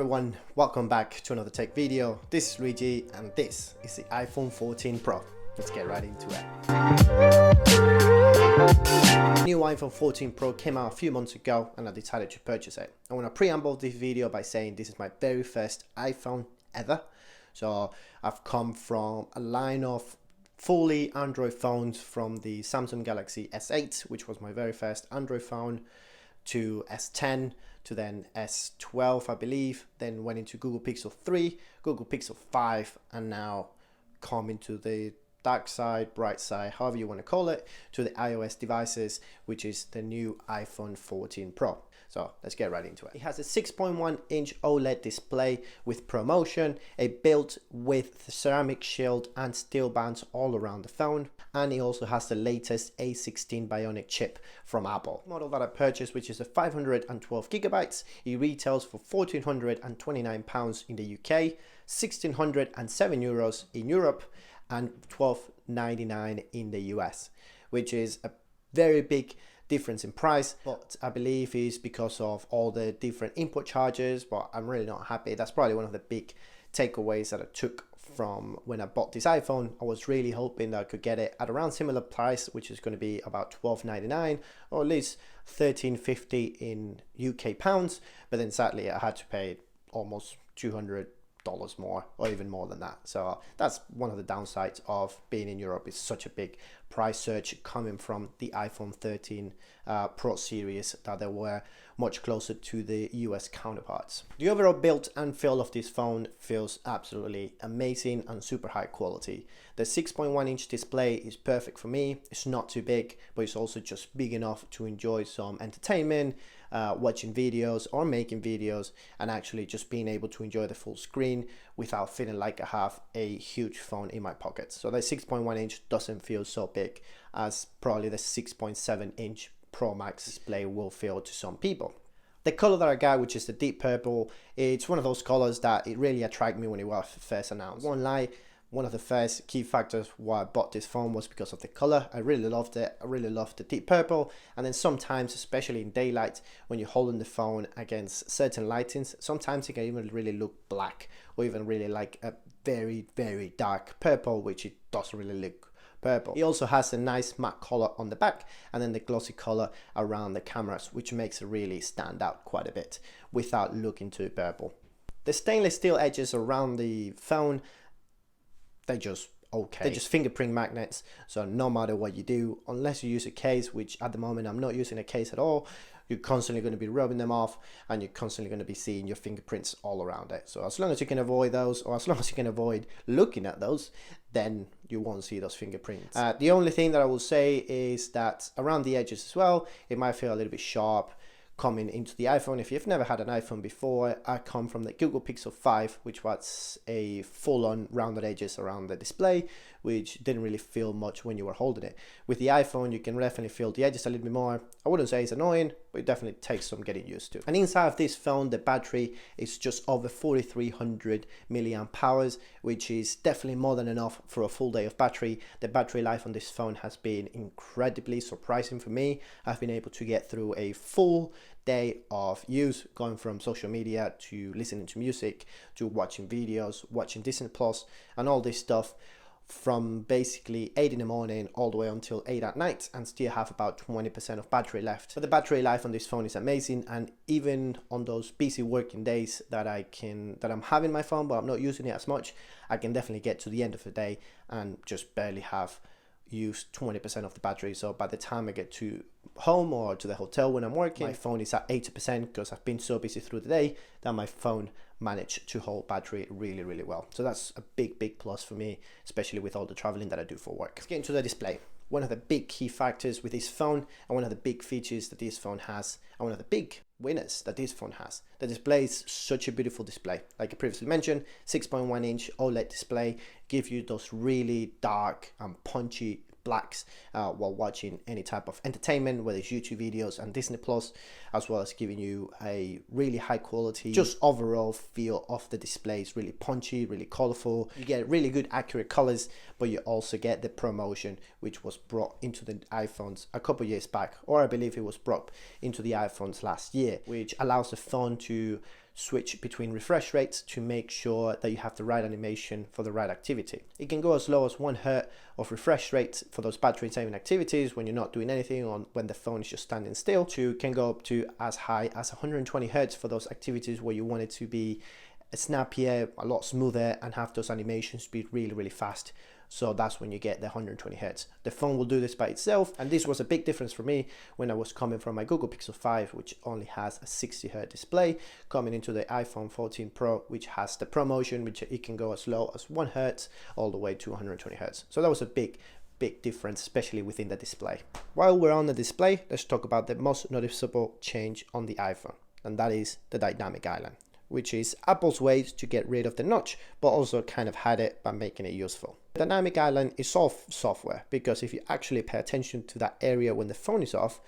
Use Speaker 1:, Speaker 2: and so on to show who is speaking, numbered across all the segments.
Speaker 1: Everyone, welcome back to another tech video. This is Luigi and this is the iPhone 14 Pro. Let's get right into it. New iPhone 14 Pro came out a few months ago and I decided to purchase it. I want to preamble this video by saying this is my very first iPhone ever. So I've come from a line of fully Android phones from the Samsung Galaxy S8, which was my very first Android phone, to S10, to then S12 I believe, then went into Google Pixel 3, Google Pixel 5, and now come into the dark side, bright side, however you want to call it, to the iOS devices, which is the new iPhone 14 Pro. So let's get right into it. It has a 6.1-inch OLED display with ProMotion, a built-with ceramic shield and steel bands all around the phone, and it also has the latest A16 Bionic chip from Apple. The model that I purchased, which is a 512 gigabytes, it retails for £1,429 in the UK, €1,607 in Europe, and $12.99 in the US, which is a very big difference in price, but I believe is because of all the different import charges, but I'm really not happy. That's probably one of the big takeaways that I took from when I bought this iPhone. I was really hoping that I could get it at around similar price, which is going to be about $12.99 or at least $13.50 in UK pounds, but then sadly I had to pay almost $200 more or even more than that. So that's one of the downsides of being in Europe. It's such a big price surge coming from the iPhone 13 Pro series that they were much closer to the US counterparts. The overall build and feel of this phone feels absolutely amazing and super high quality. The 6.1-inch display is perfect for me. It's not too big, but it's also just big enough to enjoy some entertainment, watching videos or making videos, and actually just being able to enjoy the full screen without feeling like I have a huge phone in my pocket. So the 6.1-inch doesn't feel so big as probably the 6.7-inch Pro Max display will feel to some people. The color that I got, which is the deep purple, it's one of those colors that it really attracted me when it was first announced. Won't lie, one of the first key factors why I bought this phone was because of the color. I really loved it. I really loved the deep purple. And then sometimes, especially in daylight, when you're holding the phone against certain lightings, sometimes it can even really look black or even really like a very, very dark purple, which it doesn't really look purple. It also has a nice matte color on the back and then the glossy color around the cameras, which makes it really stand out quite a bit without looking too purple. The stainless steel edges around the phone, they're just okay. They're just fingerprint magnets, so no matter what you do, unless you use a case, which at the moment I'm not using a case at all, you're constantly going to be rubbing them off and you're constantly going to be seeing your fingerprints all around it. So as long as you can avoid those, or as long as you can avoid looking at those, then you won't see those fingerprints. The only thing that I will say is that around the edges as well, it might feel a little bit sharp coming into the iPhone. If you've never had an iPhone before, I come from the Google Pixel 5, which was a full-on rounded edges around the display, which didn't really feel much when you were holding it. With the iPhone, you can definitely feel the edges a little bit more. I wouldn't say it's annoying, but it definitely takes some getting used to. And inside of this phone, the battery is just over 4,300 milliamp hours, which is definitely more than enough for a full day of battery. The battery life on this phone has been incredibly surprising for me. I've been able to get through a full day of use, going from social media to listening to music to watching videos, watching Disney Plus and all this stuff from basically 8 in the morning all the way until 8 at night, and still have about 20% of battery left. But the battery life on this phone is amazing, and even on those busy working days that I'm having my phone but I'm not using it as much, I can definitely get to the end of the day and just barely have used 20% of the battery. So by the time I get to home or to the hotel when I'm working, my phone is at 80% because I've been so busy through the day that my phone managed to hold battery really, really well. So that's a big plus for me, especially with all the traveling that I do for work. Let's get into the display. One of the big key factors with this phone, and one of the big features that this phone has, and one of the big winners that this phone has. The display is such a beautiful display. Like I previously mentioned, 6.1-inch OLED display gives you those really dark and punchy blacks while watching any type of entertainment, whether it's YouTube videos and Disney Plus, as well as giving you a really high quality, just overall feel of the display. It's really punchy, really colorful. You get really good accurate colors, but you also get the ProMotion, which was brought into the iPhones a couple years back, or I believe it was brought into the iPhones last year, which allows the phone to switch between refresh rates to make sure that you have the right animation for the right activity. It can go as low as 1 Hz of refresh rate for those battery saving activities when you're not doing anything or when the phone is just standing still, to can go up to as high as 120 Hz for those activities where you want it to be snappier, a lot smoother, and have those animations be really fast. So that's when you get the 120 Hz. The phone will do this by itself, and this was a big difference for me when I was coming from my Google Pixel 5, which only has a 60 Hz display, coming into the iPhone 14 Pro, which has the ProMotion, which it can go as low as 1 Hz all the way to 120 Hz. So that was a big difference, especially within the display. While we're on the display, let's talk about the most noticeable change on the iPhone, and that is the dynamic island, which is Apple's way to get rid of the notch, but also kind of hide it by making it useful. Dynamic island is software, because if you actually pay attention to that area when the phone is off,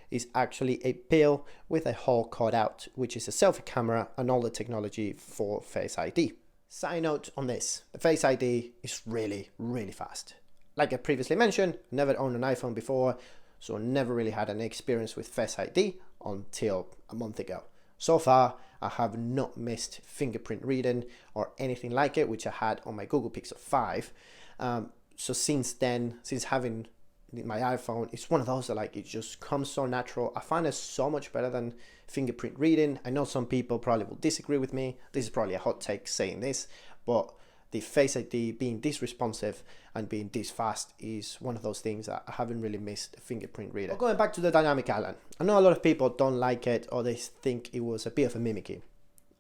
Speaker 1: is actually a pill with a hole cut out, which is a selfie camera and all the technology for Face ID. Side note on this, the Face ID is really fast. Like I previously mentioned, never owned an iPhone before, so never really had an experience with Face ID until a month ago. So far, I have not missed fingerprint reading or anything like it, which I had on my Google Pixel 5. So since then, since having my iPhone, it's one of those that like it just comes so natural. I find it so much better than fingerprint reading. I know some people probably will disagree with me. This is probably a hot take saying this, but the Face ID being this responsive and being this fast is one of those things that I haven't really missed a fingerprint reader. But going back to the dynamic island, I know a lot of people don't like it or they think it was a bit of a mimicry.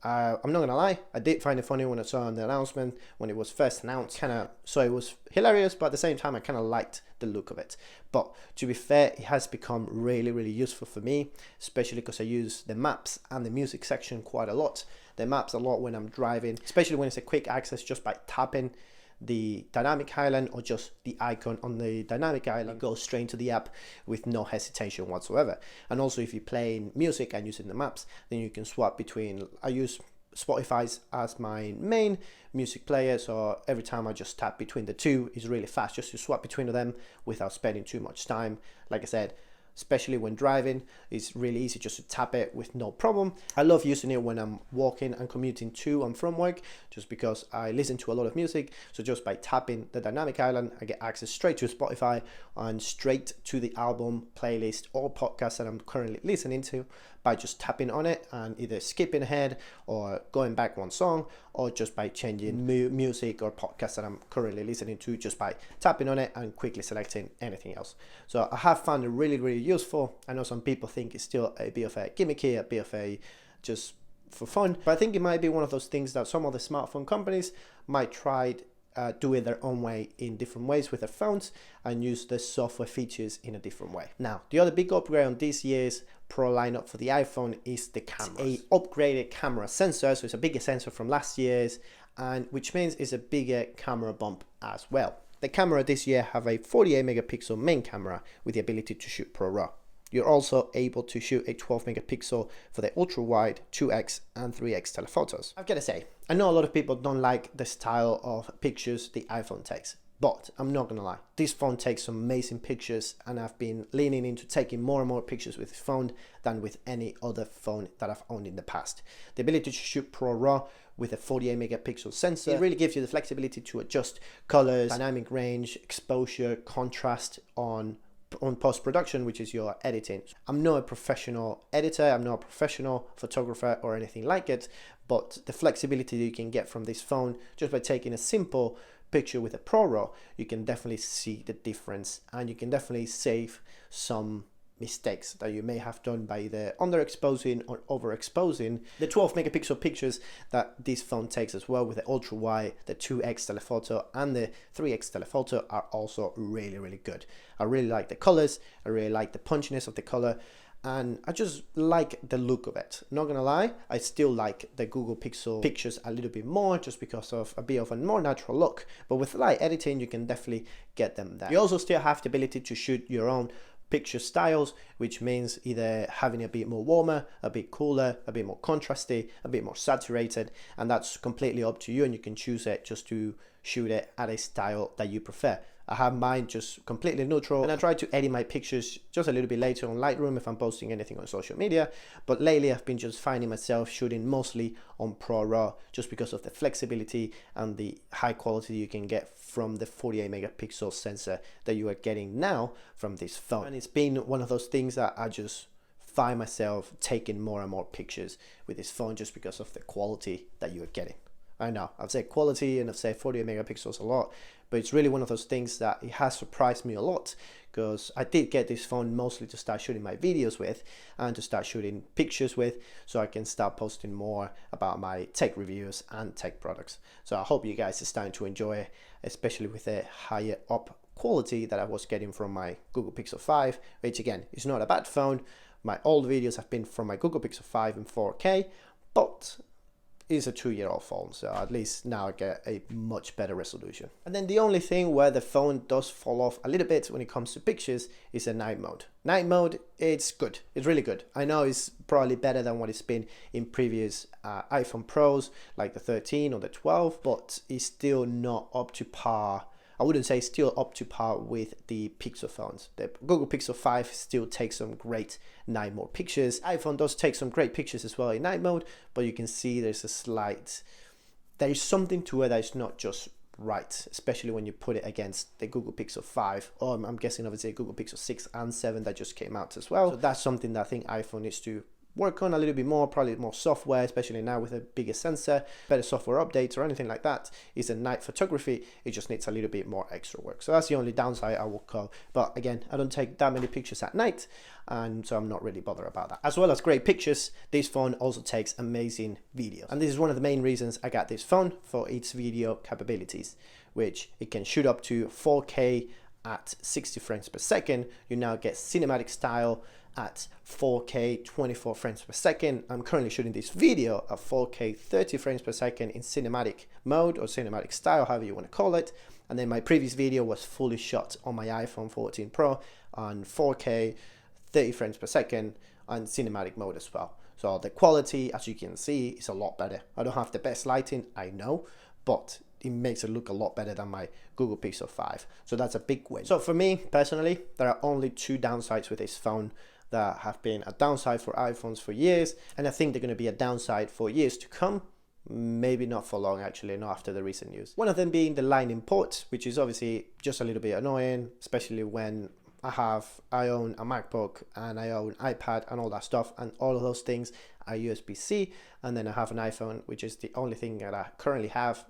Speaker 1: I'm not gonna lie, I did find it funny when I saw the announcement when it was first announced. So it was hilarious, but at the same time I kind of liked the look of it. But to be fair, it has become really useful for me, especially because I use the maps and the music section quite a lot. The maps a lot when I'm driving, especially when it's a quick access just by tapping the dynamic island or just the icon on the dynamic island, goes straight into the app with no hesitation whatsoever. And also if you're playing music and using the maps, then you can swap between, I use Spotify as my main music player, so every time I just tap between the two is really fast just to swap between them without spending too much time. Like I said, especially when driving, it's really easy just to tap it with no problem. I love using it when I'm walking and commuting to and from work, just because I listen to a lot of music. So just by tapping the dynamic island, I get access straight to Spotify and straight to the album, playlist or podcast that I'm currently listening to by just tapping on it and either skipping ahead or going back one song, or just by changing music or podcast that I'm currently listening to just by tapping on it and quickly selecting anything else. So I have found it really useful. I know some people think it's still a bit of a gimmicky, a bit of a just for fun, but I think it might be one of those things that some of the smartphone companies might try do it their own way in different ways with their phones and use the software features in a different way. Now, the other big upgrade on this year's Pro lineup for the iPhone is the camera. A upgraded camera sensor, so it's a bigger sensor from last year's, and which means it's a bigger camera bump as well. The camera this year have a 48 megapixel main camera with the ability to shoot Pro RAW. You're also able to shoot a 12 megapixel for the ultra wide 2x and 3x telephotos. I've got to say, I know a lot of people don't like the style of pictures the iPhone takes, but I'm not gonna lie, this phone takes some amazing pictures, and I've been leaning into taking more and more pictures with this phone than with any other phone that I've owned in the past. The ability to shoot Pro RAW with a 48 megapixel sensor, it really gives you the flexibility to adjust colors, dynamic range, exposure, contrast on post-production, which is your editing. I'm not a professional editor, I'm not a professional photographer or anything like it, but the flexibility that you can get from this phone just by taking a simple picture with a Pro RAW, you can definitely see the difference, and you can definitely save some mistakes that you may have done by either underexposing or overexposing. The 12 megapixel pictures that this phone takes as well with the ultra wide, the 2x telephoto and the 3x telephoto are also really good. I really like the colors, I really like the punchiness of the color, and I just like the look of it. Not gonna lie, I still like the Google Pixel pictures a little bit more just because of a bit of a more natural look, but with light editing you can definitely get them there. You also still have the ability to shoot your own picture styles, which means either having a bit more warmer, a bit cooler, a bit more contrasty, a bit more saturated, and that's completely up to you, and you can choose it just to shoot it at a style that you prefer. I have mine just completely neutral, and I try to edit my pictures just a little bit later on Lightroom if I'm posting anything on social media. But lately I've been just finding myself shooting mostly on Pro Raw just because of the flexibility and the high quality you can get from the 48 megapixel sensor that you are getting now from this phone. And it's been one of those things that I just find myself taking more and more pictures with this phone just because of the quality that you are getting. I know I've said quality and I've said 48 megapixels a lot, but it's really one of those things that it has surprised me a lot, because I did get this phone mostly to start shooting my videos with and to start shooting pictures with, so I can start posting more about my tech reviews and tech products. So I hope you guys are starting to enjoy it, especially with the higher up quality that I was getting from my Google Pixel 5, which again is not a bad phone. My old videos have been from my Google Pixel 5 in 4K, but it's a 2-year-old phone, so at least now I get a much better resolution. And then the only thing where the phone does fall off a little bit when it comes to pictures is the night mode. Night mode, it's good. It's really good. I know it's probably better than what it's been in previous iPhone Pros, like the 13 or the 12, but it's still not up to par. I wouldn't say still up to par with the Pixel phones. The Google Pixel 5 still takes some great night mode pictures. iPhone does take some great pictures as well in night mode, but you can see there is something to it that is not just right, especially when you put it against the Google Pixel 5, or I'm guessing obviously Google Pixel 6 and 7 that just came out as well. So that's something that I think iPhone needs to work on a little bit more, probably more software, especially now with a bigger sensor, better software updates or anything like that. Is a night photography, it just needs a little bit more extra work. So that's the only downside I will call. But again, I don't take that many pictures at night, and so I'm not really bothered about that. As well as great pictures, this phone also takes amazing videos. And this is one of the main reasons I got this phone, for its video capabilities, which it can shoot up to 4K at 60 frames per second. You now get cinematic style at 4K 24 frames per second. I'm currently shooting this video at 4K 30 frames per second in cinematic mode or cinematic style, however you want to call it. And then my previous video was fully shot on my iPhone 14 Pro on 4K 30 frames per second on cinematic mode as well. So the quality, as you can see, is a lot better. I don't have the best lighting, I know, but it makes it look a lot better than my Google Pixel 5. So that's a big win. So for me personally, there are only 2 downsides with this phone that have been a downside for iPhones for years, and I think they're going to be a downside for years to come. Maybe not for long, actually, not after the recent news. One of them being the Lightning port, which is obviously just a little bit annoying, especially when I own a MacBook and I own iPad and all that stuff, and all of those things are USB-C, and then I have an iPhone, which is the only thing that I currently have,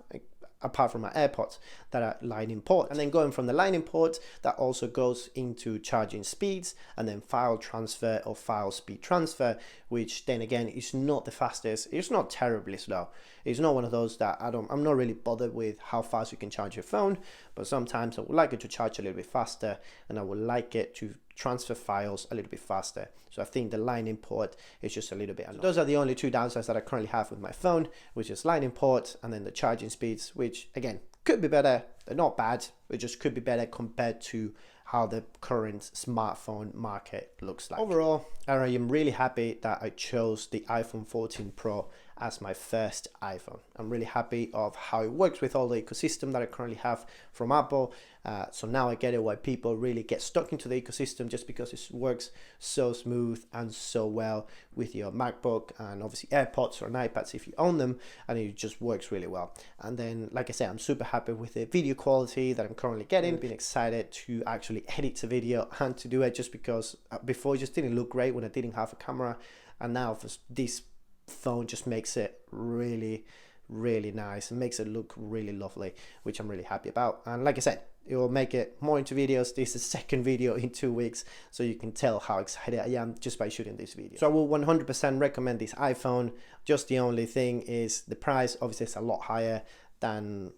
Speaker 1: apart from my AirPods, that are Lightning port. And then going from the Lightning port, that also goes into charging speeds and then file transfer or file speed transfer, which then again is not the fastest. It's not terribly slow. It's not one of those that I'm not really bothered with how fast you can charge your phone, but sometimes I would like it to charge a little bit faster, and I would like it to transfer files a little bit faster. So I think the Lightning port is just a little bit annoying. So those are the only 2 downsides that I currently have with my phone, which is Lightning port and then the charging speeds, which again could be better. They're not bad, it just could be better compared to how the current smartphone market looks like. Overall, I am really happy that I chose the iPhone 14 Pro as my first iPhone. I'm really happy of how it works with all the ecosystem that I currently have from Apple. So now I get it why people really get stuck into the ecosystem, just because it works so smooth and so well with your MacBook and obviously AirPods or iPads if you own them, and it just works really well. And then, like I said, I'm super happy with the video quality that I'm currently getting. I've been excited to actually edit the video and to do it, just because before it just didn't look great when I didn't have a camera, and now for this phone just makes it really nice and makes it look really lovely, which I'm really happy about. And like I said, it will make it more into videos. This is the 2nd video in 2 weeks, so you can tell how excited I am just by shooting this video. So I will 100% recommend this iPhone. Just the only thing is the price. Obviously it's a lot higher than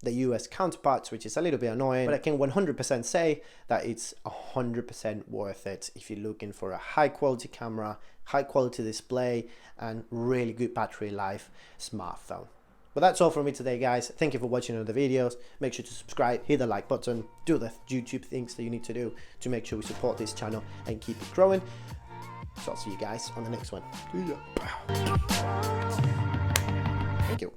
Speaker 1: the US counterparts, which is a little bit annoying, but I can 100% say that it's 100% worth it if you're looking for a high quality camera, high quality display, and really good battery life smartphone. But that's all from me today, guys. Thank you for watching all the videos. Make sure to subscribe, hit the like button, do the YouTube things that you need to do to make sure we support this channel and keep it growing. So I'll see you guys on the next one. See ya. Thank you.